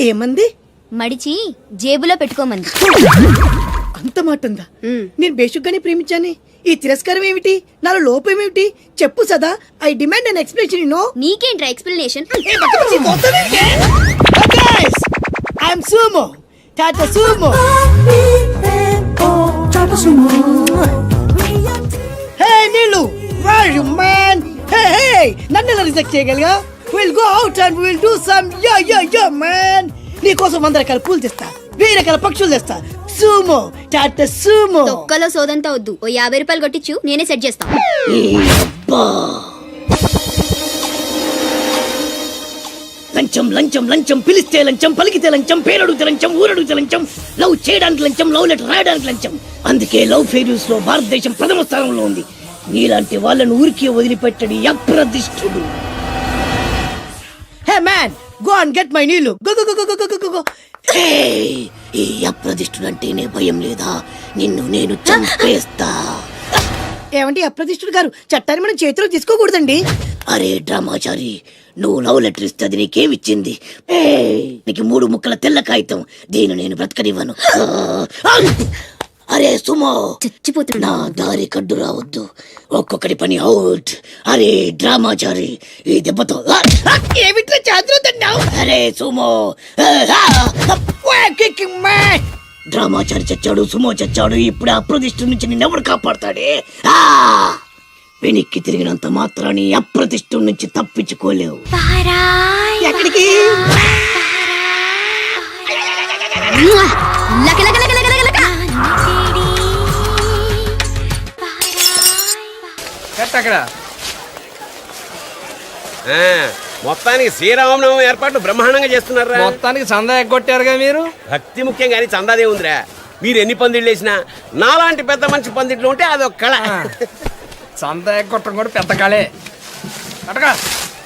ఏమంది? మడిచి జేబులో పెట్టుకోమంది. అంత మాట ఉందా? నేను బేషుగ్గానే ప్రేమించానే. ఈ తిరస్కారం ఏమిటి? నాలో లోపం ఏమిటి? చెప్పు Sada. I demand an explanation. You know. నీకేంట్రా explanation? I am Sumo. Tata Sumo. Hey Neelu, where are you man? Hey, నన్ను ఎలా రిజెక్ట్ చేయగలిగా? We'll go out and we'll do some yeah man. నీ కోసం 100 రకాల పూలు తెస్తా, 1000 రకాల పక్షులు తెస్తా. Sumo, Tata Sumo. తొక్కలో సోదంతా వద్దు. ఓ 50 రూపాయలు కొట్టించు, నేనే సెట్ చేస్తా. లంచం లంచం లంచం, పిలిస్తే లంచం, పలికితే లంచం, పేరడుగుతే లంచం, ఊరడుగుతే లంచం, లవ్ చేయడానికి లంచం, లవ్ లెటర్ రాయడానికి లంచం. అందుకే లవ్ ఫెయిల్యూర్స్ లో భారతదేశం ప్రథమ స్థానంలో ఉంది. నీలాంటి వాళ్ళను ఊరికి వదిలిపెట్టడి అప్రదిష్టుడు. Hey man, go and get my నీళ్ళు. Go go go go go go. ఈ అప్రదిష్టుడు అంటేనే భయం లేదా? నిన్ను నేను చంపేస్తా. ఏమండి అప్రదిష్టుడు గారు, చట్టాన్ని మనం చేతిలో తీసుకోకూడదండి. అరే డ్రామాచారి, నువ్వు లవ్ లెటర్ ఇస్తే అది నీకేమిచ్చింది? నీకు 3 ముక్కల తెల్ల కాగితం. దీన్ని నేను బ్రతకనివ్వను. అరే సుమో, చచ్చిపోతున్నా. నా దారి కడ్డు రావద్దు. ఒక్కొక్కటి పని అవుట్. అరే డ్రామాచారి, ఈ దెబ్బతో ఏమిట్లా చాదురుతున్నావు? అరే సుమో, డ్రామాచారి చచ్చాడు, సుమో చచ్చాడు. ఇప్పుడు అప్రతిష్ఠ నుంచి నిన్నెవడు కాపాడతాడే? వెనక్కి తిరిగినంత మాత్రాన్ని అప్రతిష్ఠ నుంచి తప్పించుకోలేవు. ఎక్కడికి? మొత్తానికి శ్రీరామనవమి ఏర్పాట్లు బ్రహ్మాండంగా చేస్తున్నారా? మొత్తానికి చందా ఎగ్గొట్టారుగా మీరు. భక్తి ముఖ్యం కానీ చందాదే ఉందిరా. మీరు ఎన్ని పందిళ్ళు వేసినా నాలాంటి పెద్ద మంచి పందిట్లు ఉంటే అదొక కళ. చందా ఎగ్గొట్టడం కూడా పెద్ద కళే. అటగా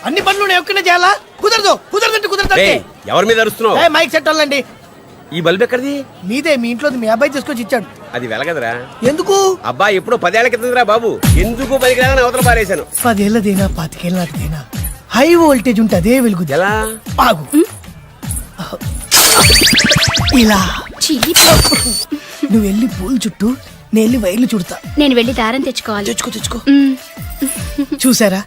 అన్ని పనులు ఒక్కనే చేయాలా? కుదరదు కుదరదంటే కుదరదు. ఎవరి మీద అరుస్తున్నావు? మైక్ సెట్ వాళ్ళండి. ఈ బల్బు ఎక్కడిది? మీదే, మీ ఇంట్లో మీ అబ్బాయి తీసుకొచ్చి ఇచ్చాడు. అది వెలగదరా. ఎందుకు? అబ్బాయి ఎప్పుడో 10 ఏళ్ల కిందరా బాబు. ఎందుకు పనికిరాలని అవతల పారేశాను. 10 ఏళ్ళదేనా 25 ఏళ్ళదేనా హై వోల్టేజ్ ఉంటే అదే వెలుగు. ఎలా? ఆగు. ఇలా నువ్వు వెళ్ళి పూల చుట్టూ, నేను వెళ్ళి వైర్లు చుడతా. నేను వెళ్ళి దారం తెచ్చుకోవాలి. తెచ్చుకో. చూసారా,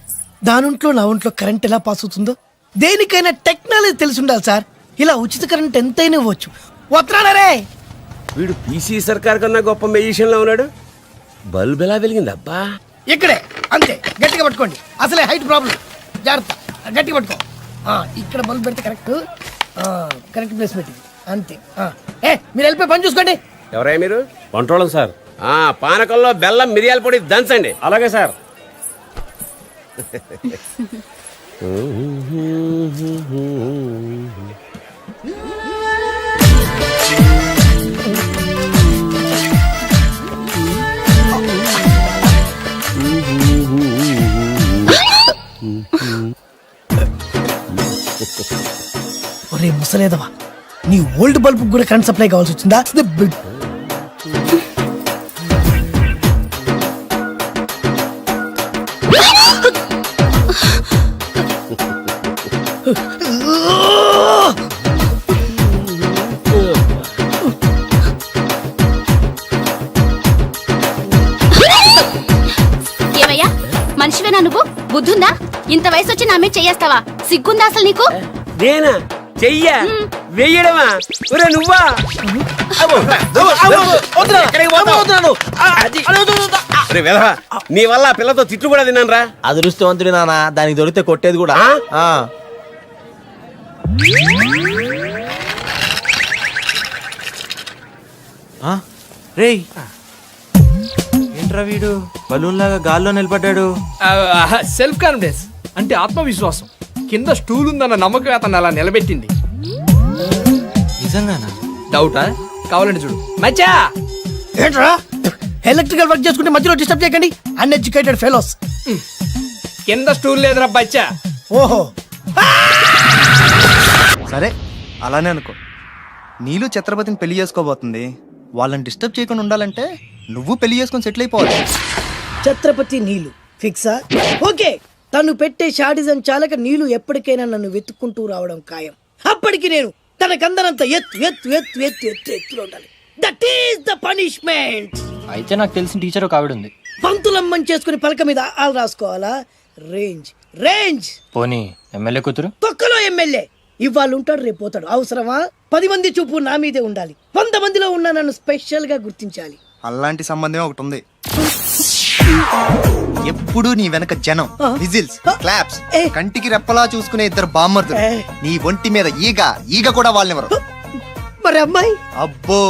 దానింట్లో నా ఒంట్లో కరెంట్ ఎలా పాస్ అవుతుందో? దేనికైనా టెక్నాలజీ తెలిసి ఉండాలి సార్. ఇలా ఉచిత కరెంట్ ఎంతైనా ఇవ్వచ్చు. వస్తున్నాడే. వీడు పీసీ సర్కార్ కన్నా గొప్ప మెజిషియన్ లో ఉన్నాడు. బల్బ్ ఎలా వెలిగింది అబ్బా? ఇక్కడే అంతే. గట్టిగా పట్టుకోండి, అసలే హైట్ ప్రాబ్లం. జాగ్రత్త, గట్టిగా పట్టుకో. ఇక్కడ బల్బ్ పెడితే కరెక్ట్. కరెక్ట్ ప్లేస్ పెట్టింది అంతే. మీరు వెళ్ళిపోయి పని చూసుకోండి. ఎవరయ్యా మీరు? వంటోళం సార్. పానకంలో బెల్లం మిరియాల పొడి దంచండి. అలాగే సార్. ఒరే ముసలేదవా, నీ ఓల్డ్ బల్బ్ కూడా కరెంట్ సప్లై కావాల్సి వచ్చిందా? ఏమయ్యా, మనిషివేనా నువ్వు? బుద్ధుందా? ఇంత వయసు వచ్చి నా మీద చెయ్యేస్తావా? సిగ్గుందా అసలు నీకు? నేనా చెయ్య వెయ్యడమా? నువ్వా? నీ వల్ల పిల్లతో తిట్లు కూడా తిన్నాను రా. అదృష్టవంతుడి నాన్న, దానికి దొరికితే కొట్టేది కూడా. రేయ్, ఏంట్రా వీడు బలూన్ లాగా గాల్లో నిలబడ్డాడు? సెల్ఫ్ కాన్ఫిడెన్స్ అంటే ఆత్మవిశ్వాసం. కింద స్టూల్ ఉందన్న నమ్మకం అతను అలా నిలబెట్టింది. నిజంగానా? డౌటా? కావాలంటే చూడు. మచ్చా ఏంట్రా ఎలక్ట్రికల్ వర్క్ చేసుకుంటే మధ్యలో డిస్టర్బ్ చేయకండి. Uneducated fellows. కింద స్టూల్ లేదురా బచ్చా. ఓహో, సరే అలానే అనుకో. నీళ్ళు ఛత్రపతిని పెళ్లి చేసుకోబోతుంది. వాళ్ళని డిస్టర్బ్ చేయకుండా ఉండాలంటే నువ్వు పెళ్లి చేసుకొని సెటిల్ అయిపోవాలి. ఛత్రపతి నీలు ఫిక్సా? ఓకే. తను పెట్టే షాడిజం చాలక నీలు ఎప్పటికైనా నన్ను వెతుక్కుంటూ రావడం ఖాయం. అప్పటికి నేను తనకందనంత ఎత్తులో ఉండాలి. That is the punishment. అయితే నాకు తెలిసిన టీచర్ ఒక ఆవిడ ఉంది. పంతులమ్మని చేసుకుని పలక మీద ఆలు రాసుకోవాలా? Range range. పోనీ ఎమ్మెల్యే కూతురు. తొక్కలో ఎమ్మెల్యే. ఇవాళ ఉంటాడు, రేపు పోతాడు. అవసరమా? 10 మంది చూపు నా మీదే ఉండాలి. 100 మందిలో ఉన్న నన్ను స్పెషల్ గా గుర్తించాలి. అలాంటి సంబంధం ఒకటి ఉంది. ఎప్పుడు నీ వెనక జనం, విజిల్స్, క్లాప్స్, కంటికి రెప్పలా చూసుకునే ఇద్దరు బామ్మర్దులు. నీ ఒంటి మీద ఈగ కూడా వాళ్ళెవరు. మరి అమ్మాయి? అబ్బో,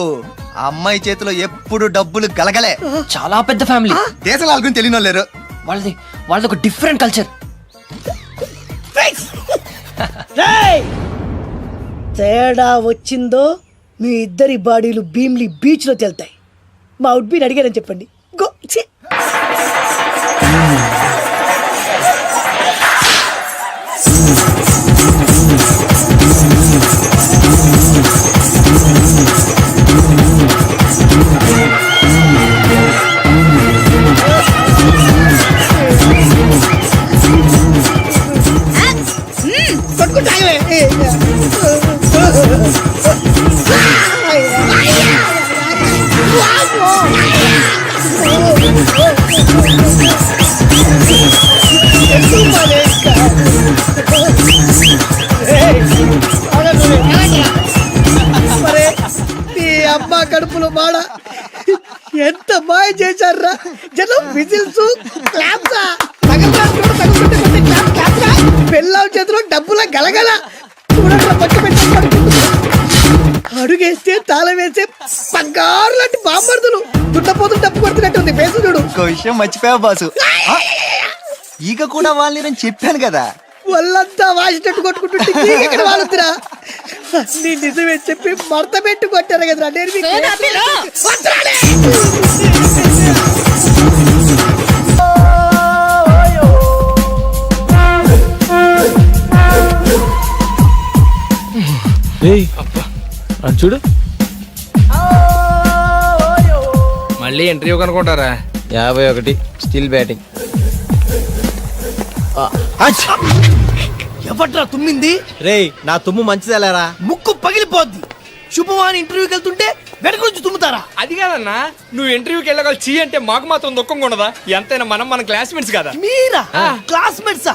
ఆ అమ్మాయి చేతిలో ఎప్పుడు డబ్బులు గలగలే. చాలా పెద్ద ఫ్యామిలీ. దేశాల గురించి తెలియని లేరు. వాళ్ళది ఒక డిఫరెంట్ కల్చర్. తేడా వచ్చిందో మీ ఇద్దరి బాడీలు భీమ్లీ బీచ్ లో తేలుతాయి. మా ఉడ్బీని అడిగారని చెప్పండి. గో. అమ్మా కడుపులో మాడ ఎంత మాయ చేశారా జనం. విజిల్స్, క్లాప్సా, పెళ్ళాం చేతిలో డబ్బుల గలగల. అడుగేస్తే తాళం వేసే బంగారు లాంటి బాంబర్దులు. దున్నపోతులు డబ్బు కొడుతున్నట్టుంది పేసు చూడు. ఇంకో విషయం మర్చిపోయా బాసు, ఈగ కూడా వాళ్ళని చెప్పాను కదా. వాళ్ళంతా వాసినట్టు కొట్టుకుంటుంటే ఇక్కడ వాళ్ళురా. నీ నిజమే చెప్పి మడత పెట్టి కొట్టారు కదరా. చూడు, మళ్ళీ ఇంటర్వ్యూ కనుకుంటారా? 51 స్టిల్ బ్యాటింగ్. ఎవట్రా తుమ్మింది? రేయ్, నా తుమ్ము మంచిదేలేరా. ముక్కు పగిలిపోద్ది. శుభవాని ఇంటర్వ్యూకి వెళ్తుంటే వెనక నుంచి తుమ్ముతారా? అది కాదన్నా, నువ్వు ఇంటర్వ్యూకి వెళ్ళగల చీ అంటే మాకు మాత్రం దుఃఖంగా ఉండదా? ఎంతైనా మన క్లాస్మేట్స్ కదా. మీరా క్లాస్మేట్సా?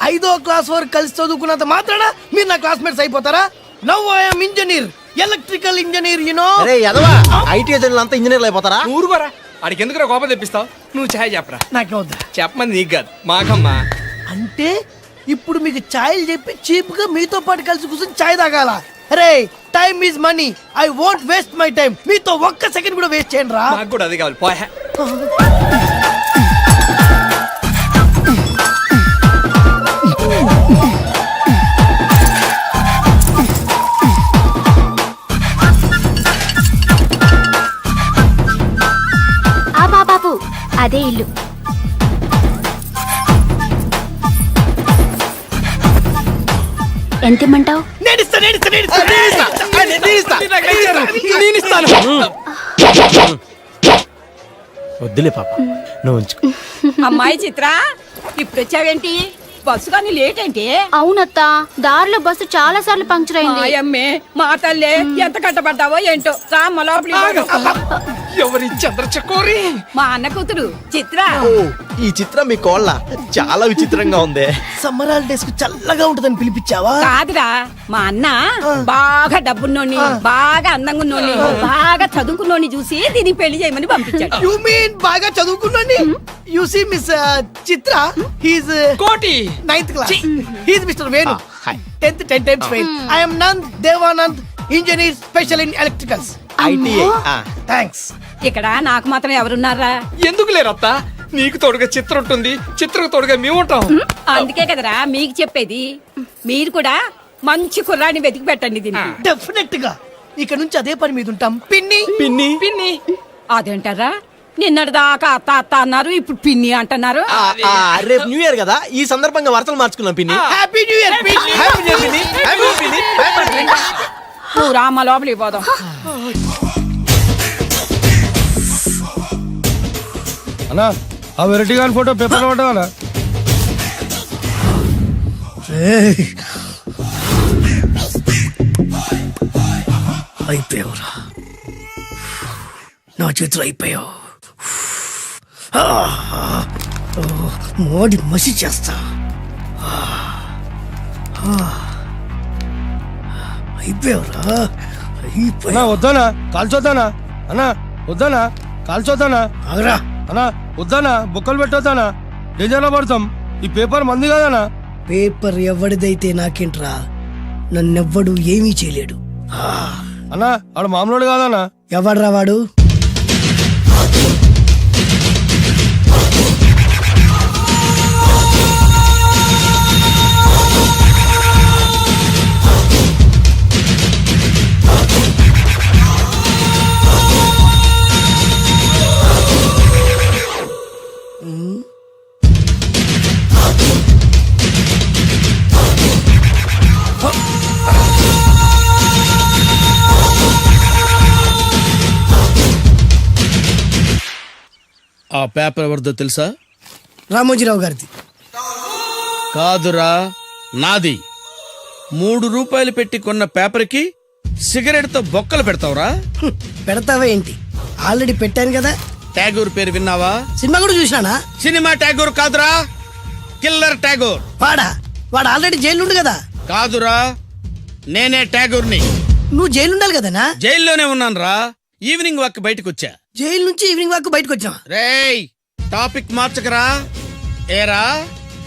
5వ క్లాస్ వరకు కలిసి చదువుకున్నంత మాత్రాన మీరు నా క్లాస్మేట్స్ అయిపోతారా? Now I am engineer, electrical engineer. రే యదవా, ఐటీ ఏజెంట్లు అంతా ఇంజనీర్లు అయిపోతారా? ఊరు పోరా, ఆడికి ఎందుకు కోపం తెప్పిస్తావు? నువ్వు ఛాయ్ చెప్పరా. నాకేమొద్దా? చెప్పమంది నీకు కాదు, మాకమ్మా. అంటే ఇప్పుడు మీకు ఛాయలు చెప్పి చీప్ గా మీతో పాటు కలిసి కూర్చొని ఛాయ్ తాగాల? అరే, time is money. I won't waste my time. మీతో ఒక్క సెకండ్ కూడా వేస్ట్ చేయండి రా. నాకు కూడా అది కావాలి. పోయా. బాబు అదే ఇల్లు. ఎంత ఇమ్మంటావు? వద్దులే పాప, నువ్వు ఉంచుకో. అమ్మాయి చిత్ర, ఇప్పుడు వచ్చావేంటి? బస్సు కానీ లేట్ ఏంటి? అవునత్త, దారిలో బస్సు చాలా సార్లు పంక్చర్ అయింది. అమ్మే మా తల్లే, ఎంత కట్టబడ్డావో ఏంటో. రామ్మ లోపలికి. ఎవరి చంద్రచకోరి? మా అన్న కూతురు చిత్ర. ఈ చిత్రం మీ కోళ్ళ చాలా విచిత్రంగా ఉంది. సమ్మర్ హాలిడేస్ కు చల్లగా ఉంటదని పిలిపించావా? కాదురా, మా అన్న బాగా డబ్బున్నోని, బాగా అందంగా ఉన్నోని, బాగా చదువుకున్నోని చూసి దీనికి పెళ్లి చేయమని పంపించాడు. యు మీన్ బాగా చదువుకున్నాని? You see miss Chitra, he's Koti 9th class. He's mister Venu, 10th 10 times fail. I am Nand Devanand, engineer special in electricals. ITI. Thanks. ఇక్కడ నాకు మాత్రం ఎవరున్నారా? ఎందుకు లేరత్తా? నీకు తోడుగా చిత్రం ఉంటుంది, చిత్రకు తోడుగా మేము ఉంటాం. అందుకే కదరా మీకు చెప్పేది. మీరు కూడా మంచి కుర్రాన్ని వెతికి పెట్టండి దీనికి. డెఫినెట్ గా ఇక నుంచి అదే పని మీద ఉంటాం. పిన్ని పిన్ని పిన్ని అదేంటారా? నిన్నటిదాకా అత్త అత్త అన్నారు, ఇప్పుడు పిన్ని అంటున్నారు. రేపు న్యూ ఇయర్ కదా, ఈ సందర్భంగా వార్తలు మార్చుకున్నాం పిన్ని. హ్యాపీ న్యూ ఇయర్ పిన్ని. హ్యాపీ న్యూ ఇయర్ పిన్ని. హ్యాపీ న్యూ ఇయర్ పిన్ని. నువ్వు రామ్మ లోపలికి పోదాం. అన్నా, ఆ వెరైటీ గారి ఫోటో పేపర్ పడ్డా? అయిపోయావురా, నా చేతులు అయిపోయావు. మోడి మసి చేస్తా. అయిపోయావురా, అన్నా వద్దానా కాల్చొద్దానా అన్నా వద్దానా కాల్చొద్దానా ఆగరా. అన్నా వద్దానా బొక్కలు పెట్టొద్దానా డేంజర్లో పడతాం. ఈ పేపర్ మంది కదనా. పేపర్ ఎవడిదైతే నాకేంట్రా, నన్నెవ్వడు ఏమీ చేయలేడు. అన్నా ఆడు మామూలు కాదనా. ఎవడ్రా వాడు? ఆ పేపర్ ఎవరిదో తెలుసా? రామోజీరావు గారిది. కాదురా, నాది. 3 రూపాయలు పెట్టి కొన్న పేపర్కి సిగరెట్ తో బొక్కలు పెడతావురా? పెడతావా ఏంటి? ఆల్రెడీ పెట్టాను కదా. ట్యాగూర్ పేరు విన్నావా? సినిమా కూడా చూసినానా? సినిమా ట్యాగూర్ కాదురా, కిల్లర్ ట్యాగూర్. వాడు ఆల్రెడీ జైలుండు కదా. కాదురా, నేనే ట్యాగూర్ని. నువ్వు జైలుండాలి కదనా? జైల్లోనే ఉన్నాను రా. ఈవినింగ్ వాక్ బయటకు వచ్చా. జైలు నుంచి ఈవినింగ్ వాక్ బయటకు వచ్చావా? రేయ్, టాపిక్ మార్చకరా. ఏరా,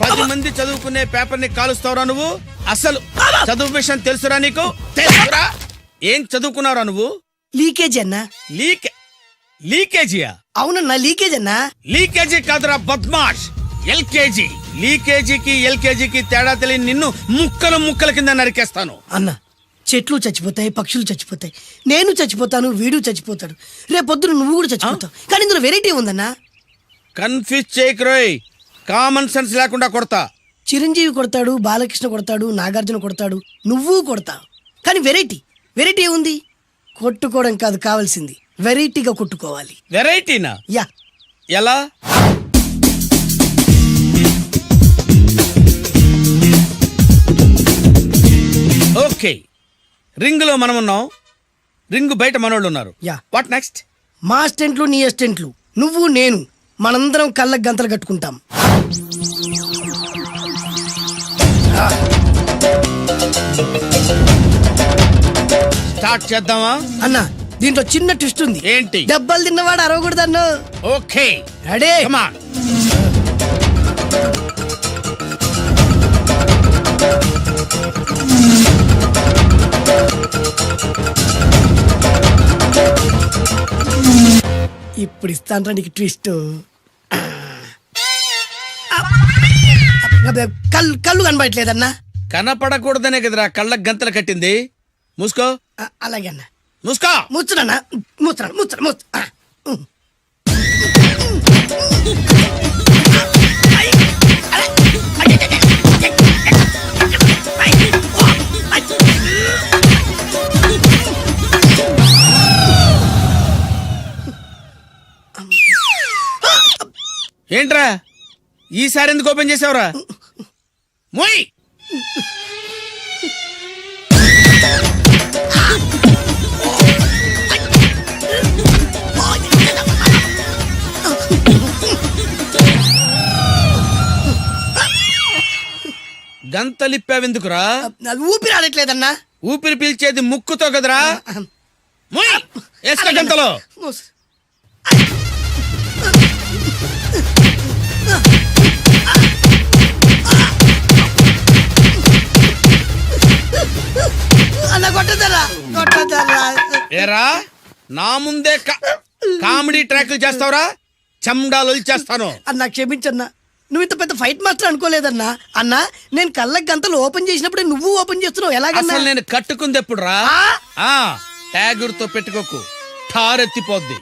10 మంది చదువుకునే పేపర్ ని కాలుస్తావురా నువ్వు? అసలు చదువు విషయం తెలుసురా నీకు? తెలుసురా? ఏం చదువుకున్నావురా నువ్వు? లీకేజ్ అన్నా. లీకేజీయా? అవునన్నా, లీకేజ్ అన్నా. లీకేజీ కాదురా బద్మాష్, ఎల్కేజీ. లీకేజీకి ఎల్కేజీకి తేడా తెలియని నిన్ను ముక్కలు ముక్కల కింద నరికేస్తాను. అన్నా, చెట్లు చచ్చిపోతాయి, పక్షులు చచ్చిపోతాయి, నేను చచ్చిపోతాను, వీడు చచ్చిపోతాడు, రేపొద్దున నువ్వు కూడా చచ్చిపోతావు. కానీ ఇందులో వెరైటీ ఉందన్నా. కన్ఫ్యూజ్ చేయకురోయ్, కామన్ సెన్స్ లేకుండా కొడతా. చిరంజీవి కొడతాడు, బాలకృష్ణ కొడతాడు, నాగార్జున కొడతాడు, నువ్వు కొడతావు. కానీ వెరైటీ ఉంది. కొట్టుకోవడం కాదు కావాల్సింది, వెరైటీగా కొట్టుకోవాలి. వెరైటీనా? యా. ఎలా? ఓకే, రింగ్ లో మనం ఉన్నాం, రింగ్ బయట మనోళ్ళు ఉన్నారు. యా. What next? మా అసిస్టెంట్లు, నీ అసిస్టెంట్లు, నువ్వు నేను, మనందరం కళ్ళకు గంతలు కట్టుకుంటాం. స్టార్ట్ చేద్దామా? అన్నా, దీంట్లో చిన్న ట్విస్ట్ ఉంది. ఏంటి? దెబ్బలు తిన్నవాడు అరవకూడదన్ను. Okay, ready? Come on. ఇప్పుడు ఇస్తాను నీకు ట్విస్ట్. కళ్ళు కనబడట్లేదన్నా. కనపడకూడదనే కదరా కళ్ళకు గంతలు కట్టింది. మూసుకో. అలాగే అన్నా. మూసుకో. ముచ్చునన్నా, ముచ్చురా. ఏంట్రా ఈసారి ఎందుకు ఓపెన్ చేసావురా? మొయ్. గంతలిప్పావెందుకురా? ఊపిరి ఆడట్లేదన్నా. ఊపిరి పీల్చేది ముక్కుతో కదరా. మొయ్, వేసుకో గంతలో. ఏరా, నా ముందే కామెడీ ట్రాక్లు చేస్తావురా? చండాలు చేస్తాను. అన్నా క్షమించన్నా, నువ్వు ఇంత పెద్ద ఫైట్ మాస్టర్ అనుకోలేదన్నా. అన్నా, నేను కళ్ళకి గంతలు ఓపెన్ చేసినప్పుడు నువ్వు ఓపెన్ చేస్తున్నావు ఎలాగన్నా? అసలు నేను కట్టుకుంది ఎప్పుడు రా? ట్యాగూర్ తో పెట్టుకోకు, ఠారెత్తిపోద్ది.